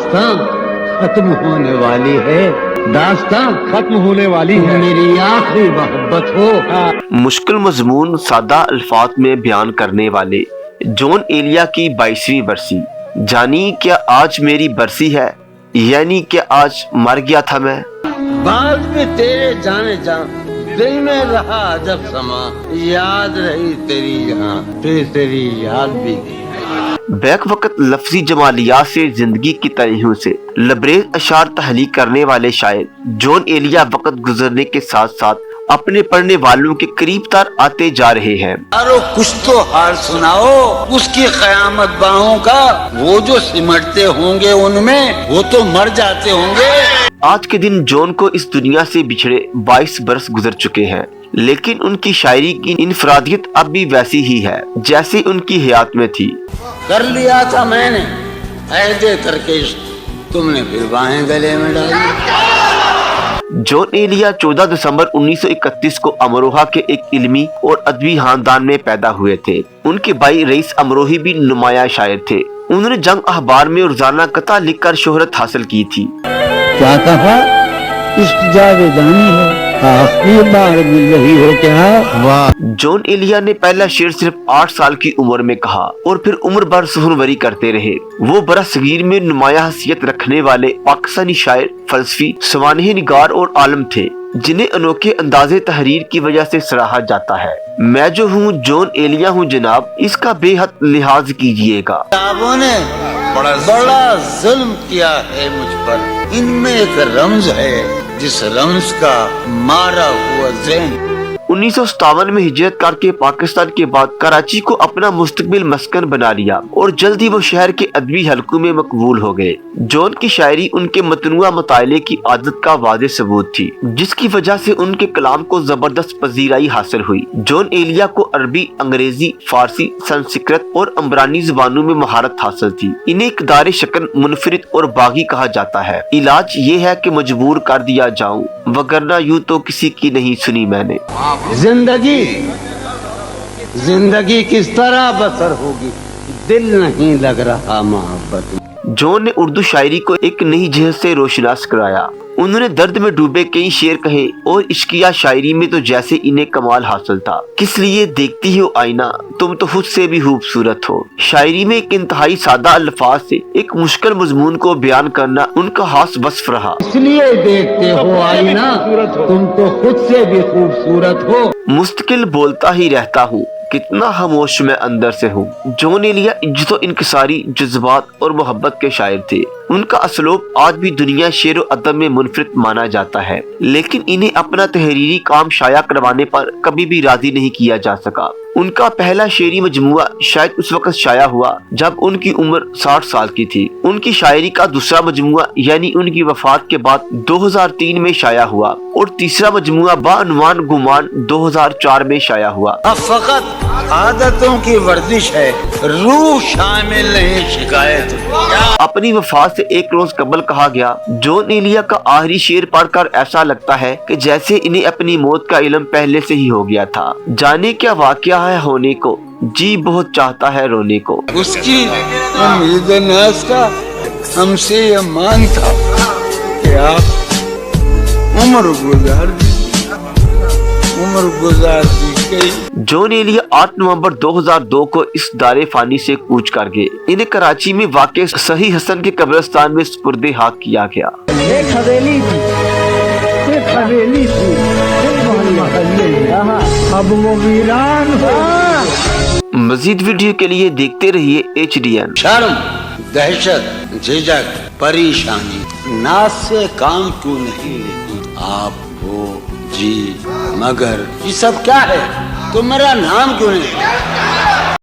दास्तां खत्म होने वाली है, दास्तां खत्म होने वाली है, मेरी आखिरी मोहब्बत हो। मुश्किल मजमून सादा अल्फाज में बयान करने वाले जॉन एलिया की 22वीं बरसी। जानी क्या आज मेरी बरसी है, यानी कि आज मर गया था मैं। बाद में तेरे जाने जा दिल में रहा जब समा, याद रही तेरी यहाँ फिर तेरी याद भी गई। बैक वक्त लफ्जी जमालियात से जिंदगी की तरीहों से लबरेज अशार तहलीक करने वाले शायर जॉन एलिया वक्त गुजरने के साथ साथ अपने पढ़ने वालों के करीब तर आते जा रहे हैं। यारो कुछ तो हाल सुनाओ उसकी कयामत बाहों का, वो जो सिमटते होंगे उनमें वो तो मर जाते होंगे। आज के दिन जॉन को इस दुनिया से बिछड़े 22 बरस गुजर चुके हैं, लेकिन उनकी शायरी की इनफरादियत अब भी वैसी ही है जैसे उनकी हयात में थी। कर लिया था मैंने ऐदे करके, तुमने फिर बाहें गले में डाली। जॉन एलिया 14 दिसंबर 1931 को अमरोहा के एक इल्मी और अदबी खानदान में पैदा हुए थे। उनके भाई रईस अमरोही भी नुमाया शायर थे। उन्होंने जंग अखबार में रोजाना कथा लिखकर शोहरत हासिल की थी। क्या कहा? इश्क जावेदानी है, आखिरी बार मिल रही हो क्या? वाह। जॉन एलिया ने पहला शेर सिर्फ 8 साल की उम्र में कहा और फिर उम्र भर सुहनवरी करते रहे। वो बरसगीर में नुमाया हैसियत रखने वाले पाकिस्तानी शायर, फलसफी, सवानह निगार और आलम थे, जिन्हें अनोखे अंदाजे तहरीर की वजह से सराहा जाता है। मैं जो हूँ जॉन एलिया हूँ जनाब, इसका बेहद लिहाज कीजिएगा। किताबों ने बड़ा जुल्म किया है मुझ पर, इनमें एक रमज है जिस रमज का मारा हुआ ज़हन। 1957 में हिजरत करके पाकिस्तान के बाद कराची को अपना मुस्तकबिल मस्कन बना लिया और जल्द ही वो शहर के अदबी हलकों में मकबूल हो गए। जॉन की शायरी उनके मतनुआ मुताले की आदत का वाज़ेह सबूत थी, जिसकी वजह से उनके कलाम को जबरदस्त पजीराई हासिल हुई। जॉन एलिया को अरबी, अंग्रेजी, फारसी, संस्कृत और अम्बरानी जुबानों में महारत हासिल थी। इन्हें इक़दार शकन, मुनफरिद और बागी कहा जाता है। इलाज ये है कि मजबूर कर दिया जाऊं, वगरना यूं तो किसी की नहीं सुनी मैंने। जिंदगी किस तरह बसर होगी, दिल नहीं लग रहा मोहब्बत में। जॉन ने उर्दू शायरी को एक नई जहत से रोशनास कराया। उन्होंने दर्द में डूबे कई शेर कहे और इश्किया शायरी में तो जैसे इन्हें कमाल हासिल था। किस लिए देखती हो आईना, तुम तो खुद से भी खूबसूरत हो। शायरी में एक इंतहाई सादा अल्फाज से एक मुश्किल मजमून को बयान करना उनका खास वस्फ रहा। इसलिए देखते हो आईना, तुम तो खुद से भी खूबसूरत हो। मुस्तकिल बोलता ही रहता हूँ, कितना खामोश मैं अंदर से हूँ। जॉन एलिया इज्जतो इनकिसारी, जज्बात और मोहब्बत के शायर थे। उनका असलूब आज भी दुनिया शेर व अदब में मुनफरिद माना जाता है, लेकिन इन्हें अपना तहरीरी काम शाया करवाने पर कभी भी राजी नहीं किया जा सका। उनका पहला शेरी मजमुआ शायद उस वक्त शाया हुआ जब उनकी उम्र 60 साल की थी। उनकी शायरी का दूसरा मजमुआ यानी उनकी वफात के बाद 2003 में शाया हुआ और तीसरा मजमुआ बाअनवान गुमान 2004 में शाया हुआ। अब फकत आदतों की वर्जिश है, रूह शामिल नहीं शिकायत। अपनी वफात से एक रोज कबल कहा गया, जॉन एलिया का आखिरी शेर पढ़कर ऐसा लगता है कि जैसे इन्हें अपनी मौत का इल्म पहले से ही हो गया था। जाने क्या वाकया है होने को, जी बहुत चाहता है रोने को। उसकी उम्मीद नाज़ का हमसे ये मान था कि आप उम्र गुजार दी गई। जॉन एलिया 8 नवंबर 2002 को इस दारे फानी से कूच कर गए। इन्हें कराची में वाक़े सही हसन के कब्रिस्तान में सुपुर्दे हाक किया गया। एक हवेली थी, अब वो वीरान हो। मजीद वीडियो के लिए देखते रहिए HDN। शर्म, दहशत, झिझक, परेशानी, नाज से काम क्यों नहीं लेती आप? वो जी मगर ये सब क्या है? तो मेरा नाम क्यों नहीं?